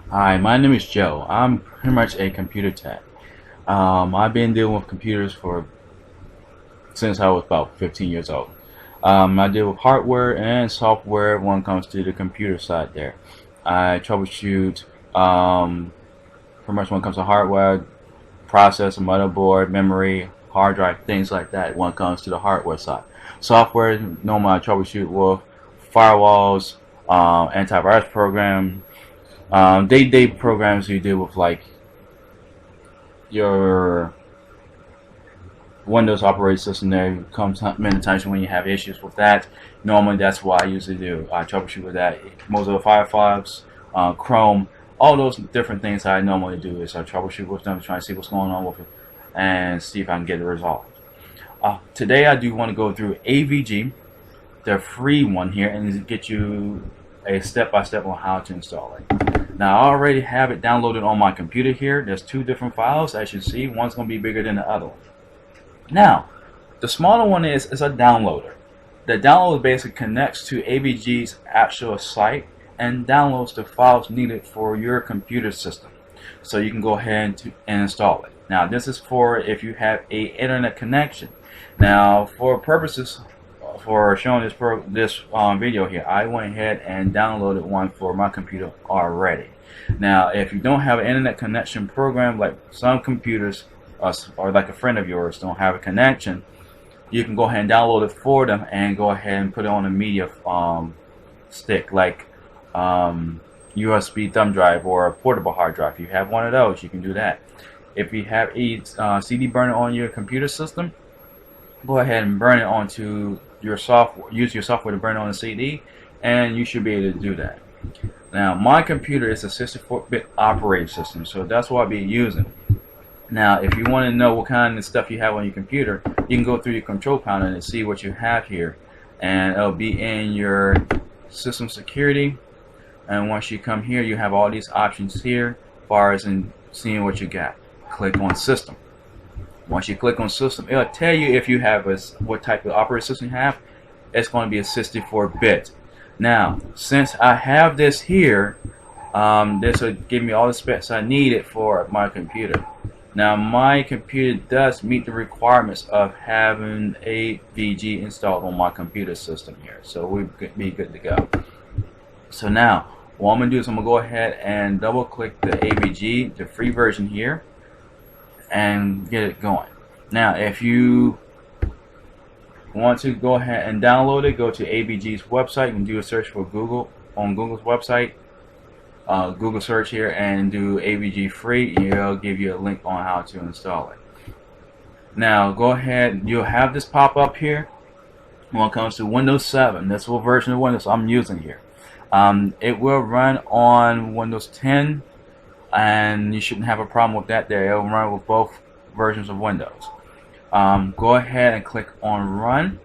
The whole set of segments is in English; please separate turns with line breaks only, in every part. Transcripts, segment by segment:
Hi, my name is Joe. I'm pretty much a computer tech. I've been dealing with computers for since I was about 15 years old. I deal with hardware and software when it comes to the computer side there. I troubleshoot pretty much when it comes to hardware, processor, motherboard, memory, hard drive, things like that when it comes to the hardware side. Software, normally I troubleshoot with firewalls, antivirus program, day-to-day programs you deal with like your Windows operating system. There comes many times when you have issues with that. Normally, that's what I usually do. I troubleshoot with that. Mozilla Firefox, Chrome, all those different things I normally do is I troubleshoot with them, try to see what's going on with it, and see if I can get it resolved. Today, I do want to go through AVG, the free one here, and get you a step-by-step on how to install it. Now, I already have it downloaded on my computer here. There's two different files, as you see. One's going to be bigger than the other one. Now, the smaller one is a downloader. The downloader basically connects to AVG's actual site and downloads the files needed for your computer system. So you can go ahead and install it. Now, this is for if you have a internet connection. Now, for purposes for showing this video here, I went ahead and downloaded one for my computer already. Now, if you don't have an internet connection program, like some computers or like a friend of yours don't have a connection, you can go ahead and download it for them and go ahead and put it on a media stick, like USB thumb drive or a portable hard drive. If you have one of those, you can do that. If you have a CD burner on your computer system, go ahead and burn it onto your software. Use your software to burn it on a CD, and you should be able to do that. Now, my computer is a 64-bit operating system, so that's what I'll be using. Now, if you want to know what kind of stuff you have on your computer, you can go through your control panel and see what you have here, and it'll be in your system security. And once you come here, you have all these options here as far as in seeing what you got. Click on system. Once you click on system, it'll tell you if you have what type of operating system you have. It's going to be a 64-bit. Now, since I have this here, this will give me all the specs I needed for my computer. Now, my computer does meet the requirements of having AVG installed on my computer system here, so we'll be good to go. So now, what I'm going to do is I'm going to go ahead and double click the AVG, the free version here, and get it going. Now, if you want to go ahead and download it, go to AVG's website. You can do a search for Google on Google's website. Google search here and do AVG free. It'll give you a link on how to install it. Now, go ahead. You'll have this pop up here when it comes to Windows 7. That's what version of Windows I'm using here. It will run on Windows 10, and you shouldn't have a problem with that there. It will run with both versions of Windows. Go ahead and click on Run.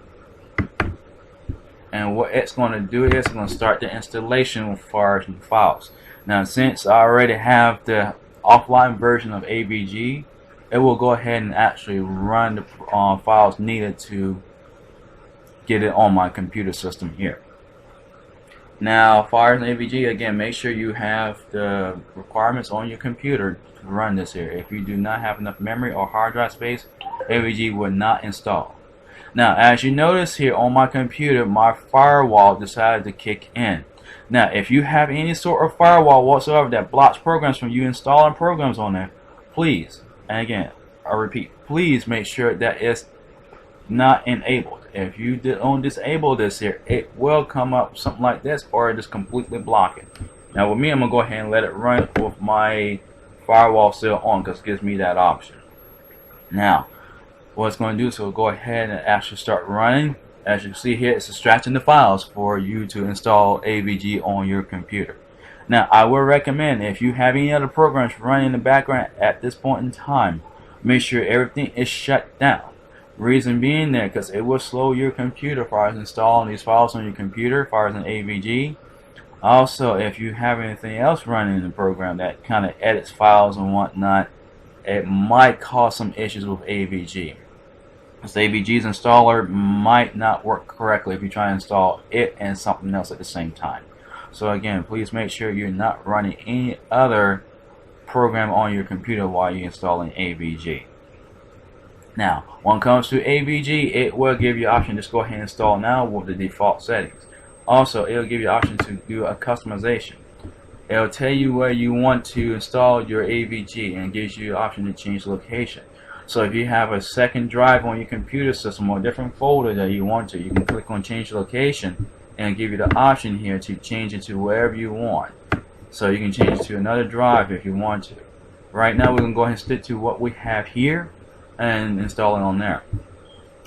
And what it's going to do is it's going to start the installation of files. Now, since I already have the offline version of AVG, it will go ahead and actually run the files needed to get it on my computer system here. Now, as far as AVG, again, make sure you have the requirements on your computer to run this here. If you do not have enough memory or hard drive space, AVG will not install. Now, as you notice here on my computer, my firewall decided to kick in. Now, if you have any sort of firewall whatsoever that blocks programs from you installing programs on there, please, and again, I repeat, please make sure that it's not enabled. If you don't disable this here, it will come up something like this, or just completely block it. Now, with me, I'm going to go ahead and let it run with my firewall still on, because it gives me that option. Now, what it's going to do is it'll go ahead and actually start running. As you can see here, it's extracting the files for you to install AVG on your computer. Now, I would recommend if you have any other programs running in the background at this point in time, make sure everything is shut down. Reason being there, because it will slow your computer as far as installing these files on your computer as far as an AVG. Also, if you have anything else running in the program that kind of edits files and whatnot, it might cause some issues with AVG. This AVG's installer might not work correctly if you try to install it and something else at the same time. So again, please make sure you're not running any other program on your computer while you're installing AVG. Now, when it comes to AVG, it will give you an option to just go ahead and install now with the default settings. Also, it'll give you an option to do a customization. It'll tell you where you want to install your AVG and gives you an option to change location. So if you have a second drive on your computer system or a different folder that you want to, you can click on change location and give you the option here to change it to wherever you want. So you can change it to another drive if you want to. Right now we're going to go ahead and stick to what we have here and install it on there.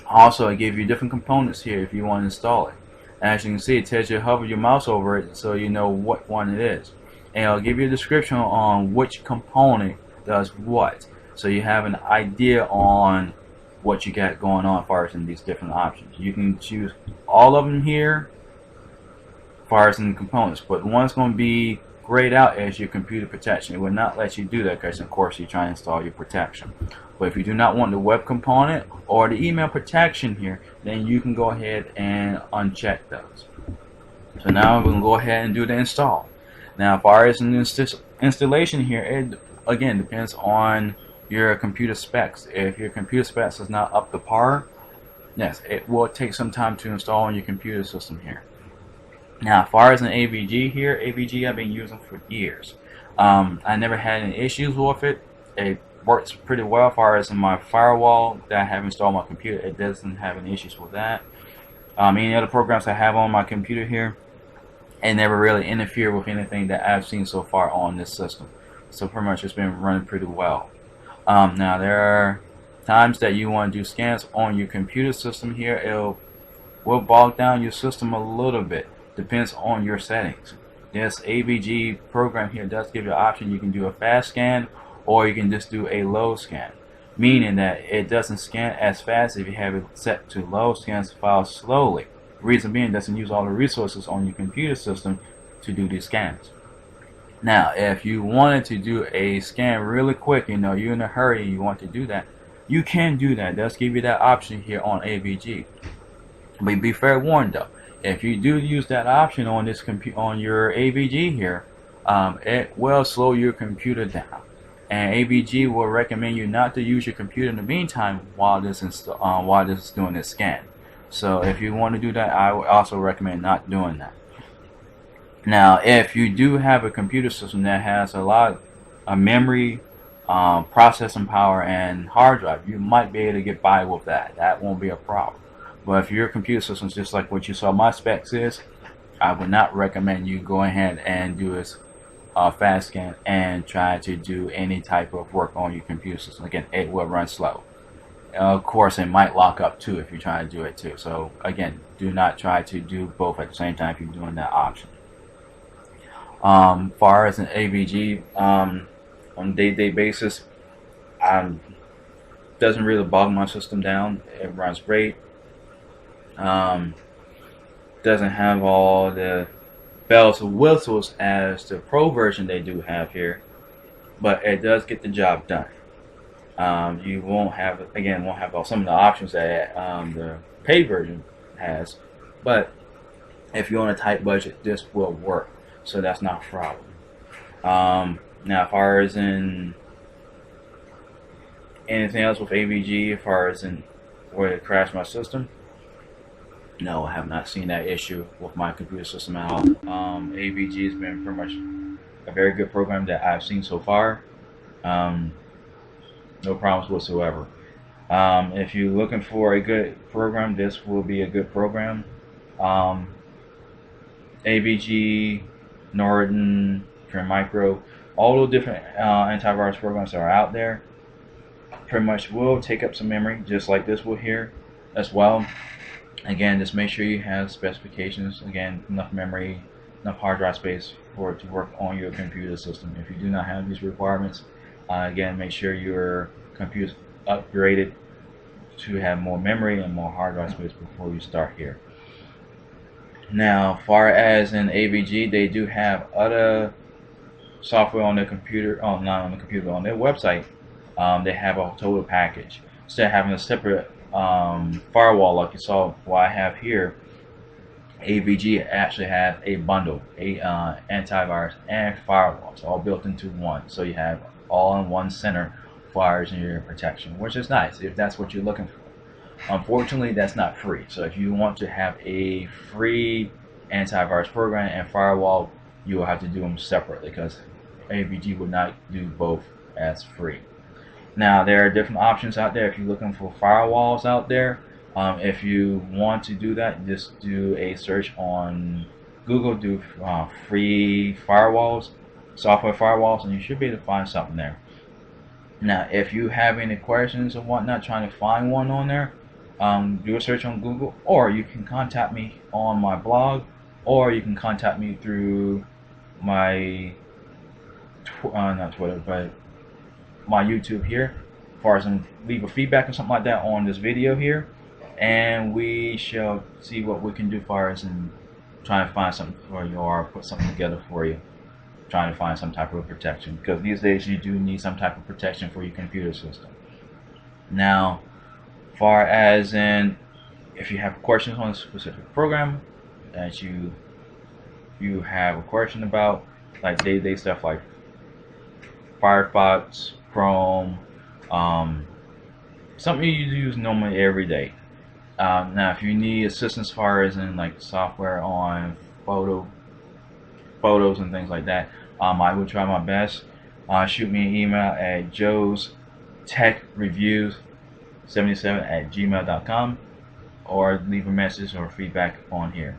Also, it gives you different components here if you want to install it. As you can see, it tells you to hover your mouse over it so you know what one it is. And it'll give you a description on which component does what. So you have an idea on what you got going on as far as in these different options. You can choose all of them here as far as in the components, but the one that's going to be grayed out as your computer protection. It will not let you do that because of course you're trying to install your protection. But if you do not want the web component or the email protection here, then you can go ahead and uncheck those. So now we're going to go ahead and do the install. Now as far as an installation here, it again depends on your computer specs. If your computer specs is not up to par, yes, it will take some time to install on your computer system here. Now as far as an AVG here, AVG I've been using for years. I never had any issues with it. It works pretty well as far as in my firewall that I have installed on my computer. It doesn't have any issues with that. Any other programs I have on my computer here, it never really interfered with anything that I've seen so far on this system. So pretty much it's been running pretty well. Now there are times that you want to do scans on your computer system here. It will bog down your system a little bit. Depends on your settings. This AVG program here does give you an option. You can do a fast scan or you can just do a low scan, meaning that it doesn't scan as fast if you have it set to low, scans the file slowly. Reason being, it doesn't use all the resources on your computer system to do these scans. Now if you wanted to do a scan really quick, you know you're in a hurry and you want to do that, you can do that. It does give you that option here on AVG. But be fair warned though, if you do use that option on this on your AVG here, it will slow your computer down, and AVG will recommend you not to use your computer in the meantime while this is doing this scan. So if you want to do that, I would also recommend not doing that. Now if you do have a computer system that has a lot of memory, processing power, and hard drive, you might be able to get by with that. That won't be a problem. But if your computer system is just like what you saw my specs is, I would not recommend you go ahead and do this fast scan and try to do any type of work on your computer system. Again, it will run slow. Of course, it might lock up too if you're trying to do it too. So again, do not try to do both at the same time if you're doing that option. Far as an AVG, on a day-to-day basis, doesn't really bog my system down. It runs great. Doesn't have all the bells and whistles as the pro version they do have here, but it does get the job done. You won't have some of the options that the paid version has, but if you're on a tight budget, this will work, so that's not a problem. Now as far as in anything else with AVG, as far as in where it crashed my system, no, I have not seen that issue with my computer system at all. AVG has been pretty much a very good program that I've seen so far. No problems whatsoever. If you're looking for a good program, this will be a good program. AVG, Norton, Trim Micro, all those different antivirus programs that are out there pretty much will take up some memory, just like this will here as well. Again, just make sure you have specifications. Again, enough memory, enough hard drive space for it to work on your computer system. If you do not have these requirements, again, make sure your computer is upgraded to have more memory and more hard drive space before you start here. Now, far as in AVG, they do have other software on their computer, not on the computer, on their website. They have a total package. Instead of having a separate firewall like you saw what I have here, AVG actually has a bundle, antivirus and firewalls, all built into one. So you have all in one center virus and your protection, which is nice if that's what you're looking for. Unfortunately, that's not free. So if you want to have a free antivirus program and firewall, you will have to do them separately because AVG would not do both as free. Now there are different options out there if you're looking for firewalls out there. If you want to do that, just do a search on Google, do free firewalls, software firewalls, and you should be able to find something there. Now if you have any questions or whatnot trying to find one on there, do a search on Google, or you can contact me on my blog, or you can contact me through my not Twitter, but my YouTube here, as far as leave a feedback or something like that on this video here, and we shall see what we can do as far as in trying to find something for you or put something together for you, trying to find some type of protection, because these days you do need some type of protection for your computer system. Now, far as in if you have questions on a specific program that you have a question about, like day-to-day stuff like Firefox, Chrome, something you use normally every day. Now if you need assistance as far as in like software on photos and things like that, I will try my best. Shoot me an email at joestechreviews77@gmail.com, or leave a message or feedback on here.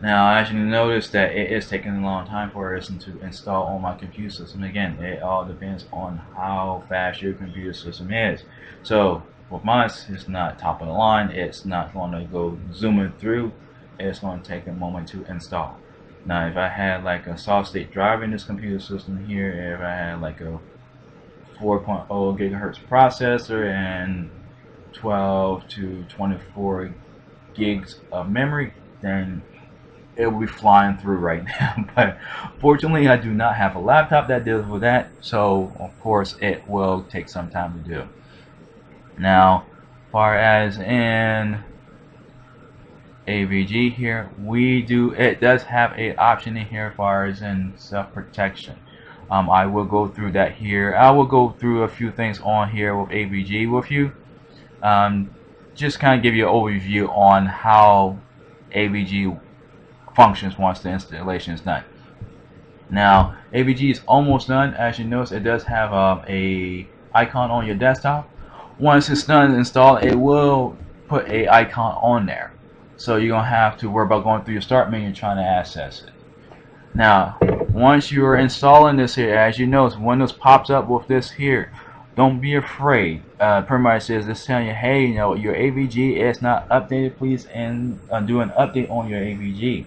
Now, as you notice that it is taking a long time for us to install on my computer system. Again, it all depends on how fast your computer system is. So with mine, it's not top of the line. It's not going to go zooming through. It's going to take a moment to install. Now, if I had like a solid state drive in this computer system here, if I had like a 4.0 gigahertz processor and 12 to 24 gigs of memory, then it will be flying through right now. But fortunately, I do not have a laptop that deals with that, so of course it will take some time to do. Now, far as in AVG here, it does have a option in here as far as in self-protection. I will go through that here. I will go through a few things on here with AVG with you. Just kind of give you an overview on how AVG functions once the installation is done. Now, AVG is almost done. As you notice, it does have a icon on your desktop. Once it's done installed, it will put a icon on there. So you're gonna have to worry about going through your start menu trying to access it. Now, once you are installing this here, as you notice, Windows pops up with this here. Don't be afraid. Pretty much says it's telling you, hey, you know, your AVG is not updated. Please and do an update on your AVG.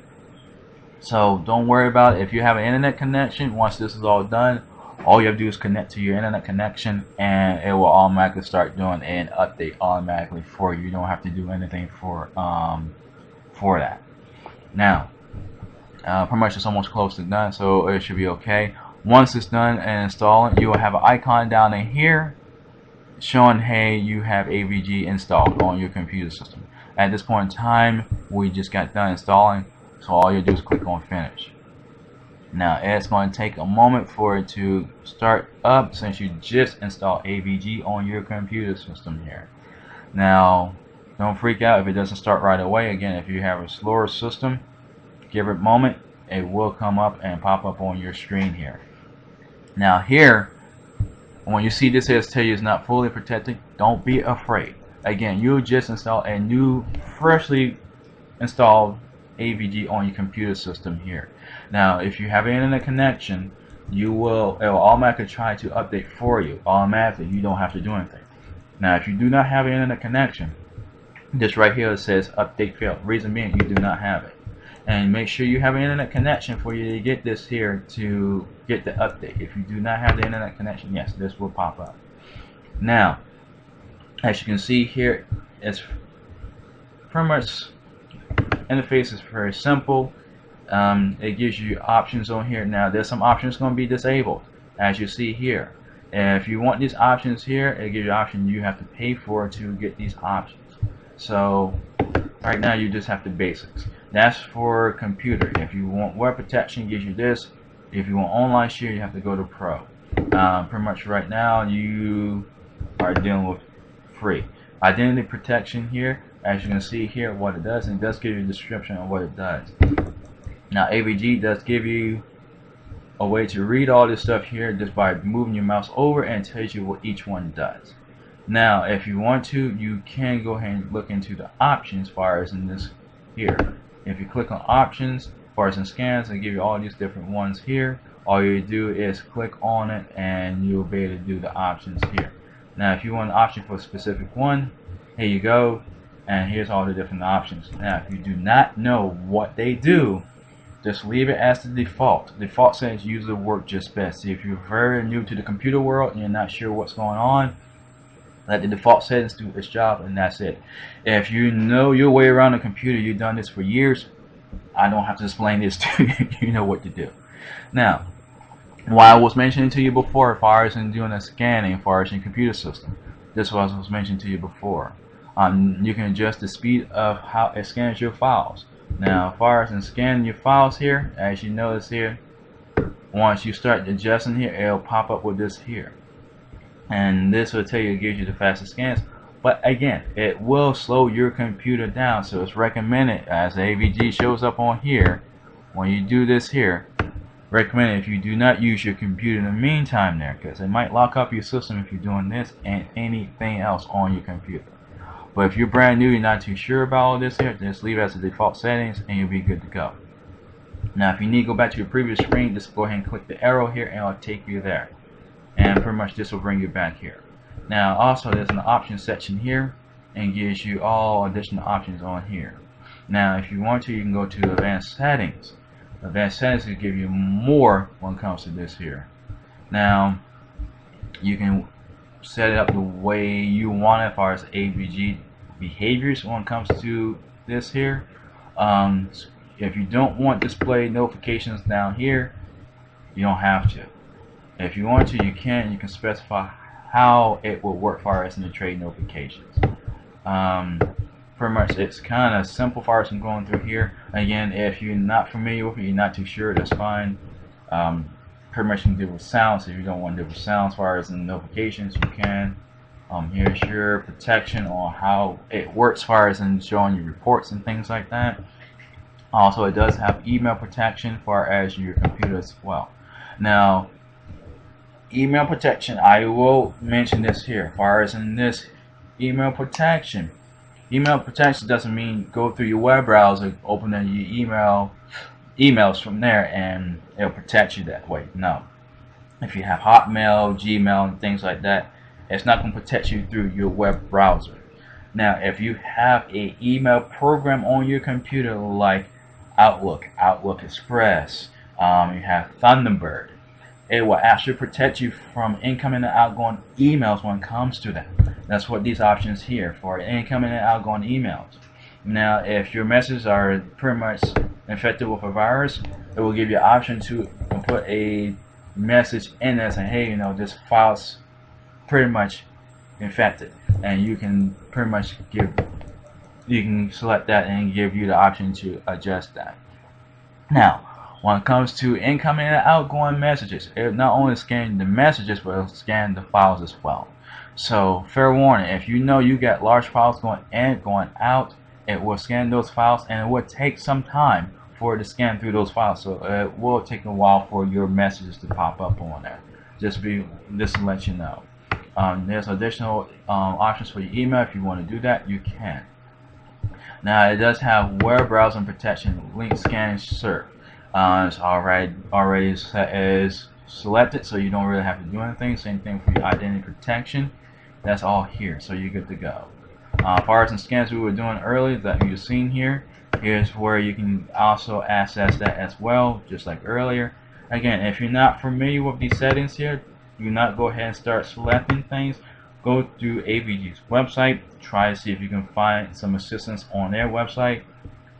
So don't worry about it. If you have an internet connection, once this is all done, all you have to do is connect to your internet connection, and it will automatically start doing an update automatically for you. You don't have to do anything for that. Now, pretty much it's almost close to done, so it should be okay. Once it's done and installing, you will have an icon down in here showing, hey, you have AVG installed on your computer system. At this point in time, we just got done installing, so all you do is click on finish. Now it's going to take a moment for it to start up since you just installed AVG on your computer system here. Now don't freak out if it doesn't start right away. Again, if you have a slower system, give it a moment, it will come up and pop up on your screen here. Now here, when you see this here tell you it's not fully protected, don't be afraid. Again, you just install a new freshly installed AVG on your computer system here. Now if you have an internet connection, it will automatically try to update for you automatically. You don't have to do anything. Now if you do not have an internet connection, this right here says update failed. Reason being, you do not have it. And make sure you have an internet connection for you to get this here to get the update. If you do not have the internet connection, yes, this will pop up. Now as you can see here, it's pretty much interface is very simple. It gives you options on here. Now there's some options going to be disabled, as you see here. And if you want these options here, it gives you an option you have to pay for to get these options. So right now you just have the basics. That's for computer. If you want web protection, it gives you this. If you want online share, you have to go to Pro. Pretty much right now you are dealing with free. Identity protection here, as you can see here, what it does, and it does give you a description of what it does. Now AVG does give you a way to read all this stuff here just by moving your mouse over, and it tells you what each one does. Now if you want to, you can go ahead and look into the options as far as in this here. If you click on options as far as in scans, and give you all these different ones here, all you do is click on it and you'll be able to do the options here. Now if you want an option for a specific one, here you go, and here's all the different options. Now if you do not know what they do, just leave it as the default. The default says user work just best. See, if you're very new to the computer world and you're not sure what's going on, let the default settings do its job, and that's it. If you know your way around a computer, you've done this for years, I don't have to explain this to you. You know what to do. Now, what I was mentioning to you before, as far as in doing a scanning, as far as in computer system, this was mentioned to you before. You can adjust the speed of how it scans your files. Now, as far as in scanning your files here, as you notice here, once you start adjusting here, it'll pop up with this here, and this will tell you, it gives you the fastest scans. But again, it will slow your computer down, so it's recommended, as AVG shows up on here, when you do this here, recommended if you do not use your computer in the meantime there, because it might lock up your system if you're doing this and anything else on your computer. But if you're brand new, you're not too sure about all this here, just leave it as the default settings and you'll be good to go. Now if you need to go back to your previous screen, just go ahead and click the arrow here and it'll take you there, and pretty much this will bring you back here. Now also there's an options section here, and gives you all additional options on here. Now if you want to, you can go to advanced settings. Advanced settings will give you more when it comes to this here. Now you can set it up the way you want it as far as Avg behaviors when it comes to this here. If you don't want display notifications down here, you don't have to. If you want to, you can specify how it will work as far as in the trade notifications. Pretty much it's kind of simple as far as I'm going through here. Again, if you're not familiar with it, you're not too sure, that's fine. Pretty much you can deal with sounds. If you don't want to deal with sounds as far as in notifications, you can. Here's your protection on how it works as far as in showing you reports and things like that. Also, it does have email protection as far as your computer as well. Now, email protection, I will mention this here as far as in this email protection. Email protection doesn't mean go through your web browser, open your emails from there, and it'll protect you that way. No. If you have Hotmail, Gmail, and things like that, it's not going to protect you through your web browser. Now, if you have an email program on your computer like Outlook, Outlook Express, you have Thunderbird, it will actually protect you from incoming and outgoing emails when it comes to that. That's what these options here for incoming and outgoing emails. Now, if your messages are pretty much infected with a virus, it will give you an option to put a message in there saying, hey, this file's pretty much infected, and you can pretty much select that and give you the option to adjust that. Now, when it comes to incoming and outgoing messages, it not only scans the messages, but it'll scan the files as well. So, fair warning, if you know you got large files going in, going out, it will scan those files, and it will take some time for it to scan through those files. So it will take a while for your messages to pop up on there. Just to let you know. There's additional options for your email. If you want to do that, you can. Now it does have web browsing protection, link scan and serve. It's already set as selected, so you don't really have to do anything. Same thing for your identity protection. That's all here, so you're good to go. As far as the scans we were doing earlier that you've seen here, here's where you can also access that as well, just like earlier. Again, if you're not familiar with these settings here, do not go ahead and start selecting things. Go to AVG's website, try to see if you can find some assistance on their website.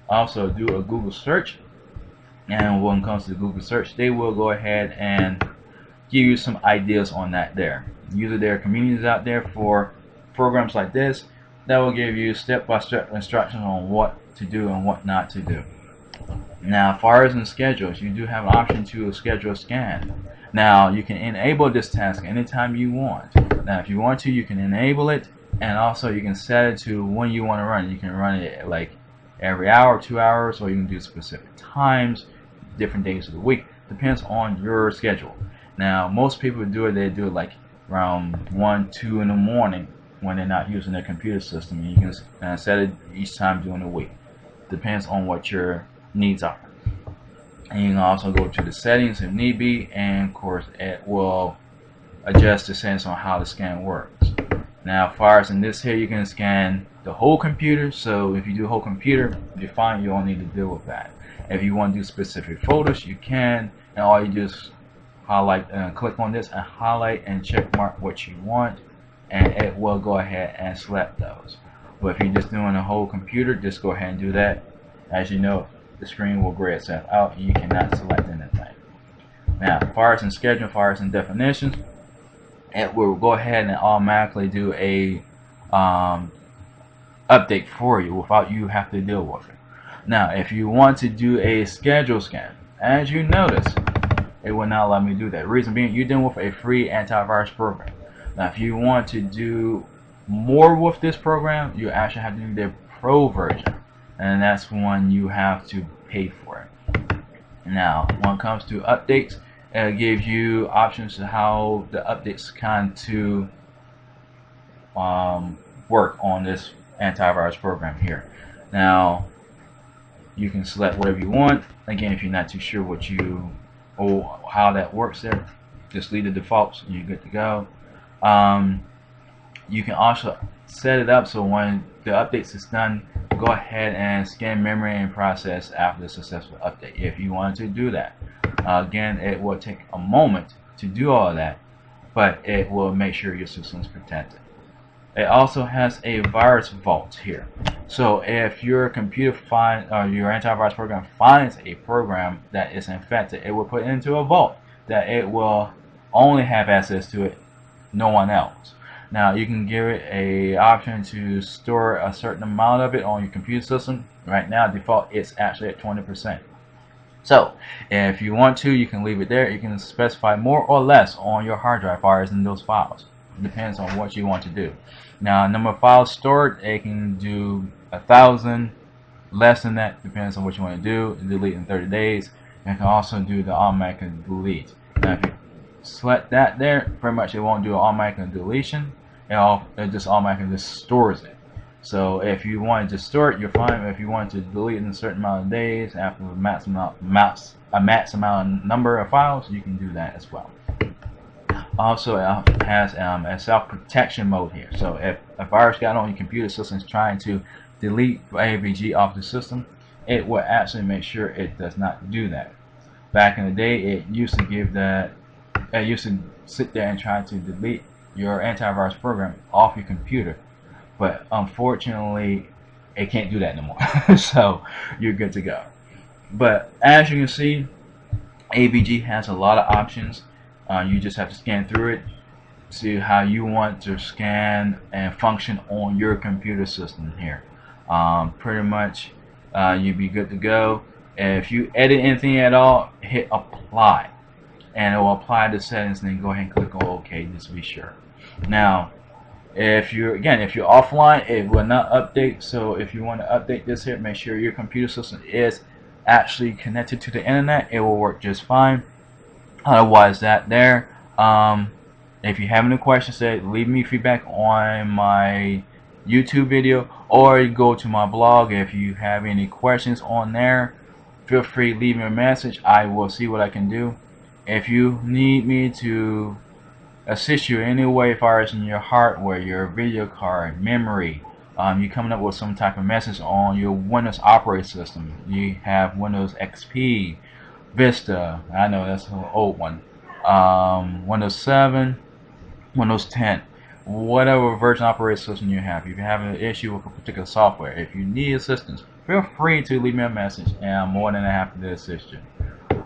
Also, do a Google search, and when it comes to the Google search, they will go ahead and give you some ideas on that there. Usually there are communities out there for programs like this that will give you step-by-step instructions on what to do and what not to do. Now, as far as in schedules, you do have an option to schedule a scan. Now, you can enable this task anytime you want. Now, if you want to, you can enable it, and also you can set it to when you want to run it. You can run it like every hour, 2 hours, or you can do specific times, different days of the week. Depends on your schedule. Now, most people do it, they do it like around 1, 2 in the morning when they're not using their computer system. And you can set it each time during the week. Depends on what your needs are. And you can also go to the settings if need be, and of course it will adjust the settings on how the scan works. Now, as far as in this here, you can scan the whole computer. So if you do whole computer, you're fine. You don't need to deal with that. If you want to do specific folders, you can, and all you do is highlight and click on this and highlight and check mark what you want, and it will go ahead and select those. But if you're just doing a whole computer, just go ahead and do that. As you know, the screen will gray itself out and you cannot select anything. Now, as far as in schedule, as far as in definitions, it will go ahead and automatically do a update for you without you have to deal with it. Now, if you want to do a schedule scan, as you notice, it will not allow me to do that. Reason being, you're dealing with a free antivirus program. Now, if you want to do more with this program, you actually have to do the pro version, and that's one you have to pay for it. Now, when it comes to updates, it gives you options to how the updates kind to work on this antivirus program here. Now, you can select whatever you want. Again, if you're not too sure what you or how that works there, just leave the defaults and you're good to go. You can also set it up so when the updates is done, go ahead and scan memory and process after the successful update if you wanted to do that. Again, it will take a moment to do all of that, but it will make sure your system is protected. It also has a virus vault here. So if your computer finds or your antivirus program finds a program that is infected, it will put it into a vault that it will only have access to it, no one else. Now, you can give it a option to store a certain amount of it on your computer system. Right now, default it's actually at 20%. So if you want to, you can leave it there. You can specify more or less on your hard drive files in those files. It depends on what you want to do. Now, number of files stored, it can do 1,000. Less than that, depends on what you want to do. Delete in 30 days. And can also do the automatic delete. Now, if you select that there, pretty much it won't do an automatic deletion. It just automatically just stores it. So if you wanted to store it, you're fine. If you want to delete in a certain amount of days after a max amount number of files, you can do that as well. Also, it has a self-protection mode here. So if a virus got on your computer system is trying to delete Avg off the system, it will actually make sure it does not do that. Back in the day, it used to give that. It used to sit there and try to delete your antivirus program off your computer, but unfortunately it can't do that no more. So you're good to go. But as you can see, Avg has a lot of options. You just have to scan through it, see how you want to scan and function on your computer system here. Pretty much you'd be good to go. If you edit anything at all, hit apply and it will apply the settings, and then go ahead and click on OK just to be sure. Now, if you're offline, it will not update. So if you want to update this here, make sure your computer system is actually connected to the internet. It will work just fine. Otherwise, that there. If you have any questions, leave me feedback on my YouTube video, or you go to my blog. If you have any questions on there, feel free to leave me a message. I will see what I can do. If you need me to assist you in any way, as far as in your hardware, your video card, memory, you're coming up with some type of message on your Windows operating system. You have Windows XP, Vista, I know that's an old one, Windows 7, Windows 10, whatever version operating system you have. If you have an issue with a particular software, if you need assistance, feel free to leave me a message, and I'm more than happy to assist you.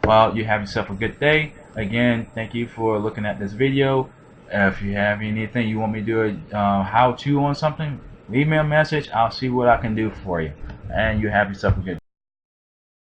Well, you have yourself a good day. Again, thank you for looking at this video. If you have anything you want me to do a how-to on something, leave me a message. I'll see what I can do for you. And you have yourself a good day.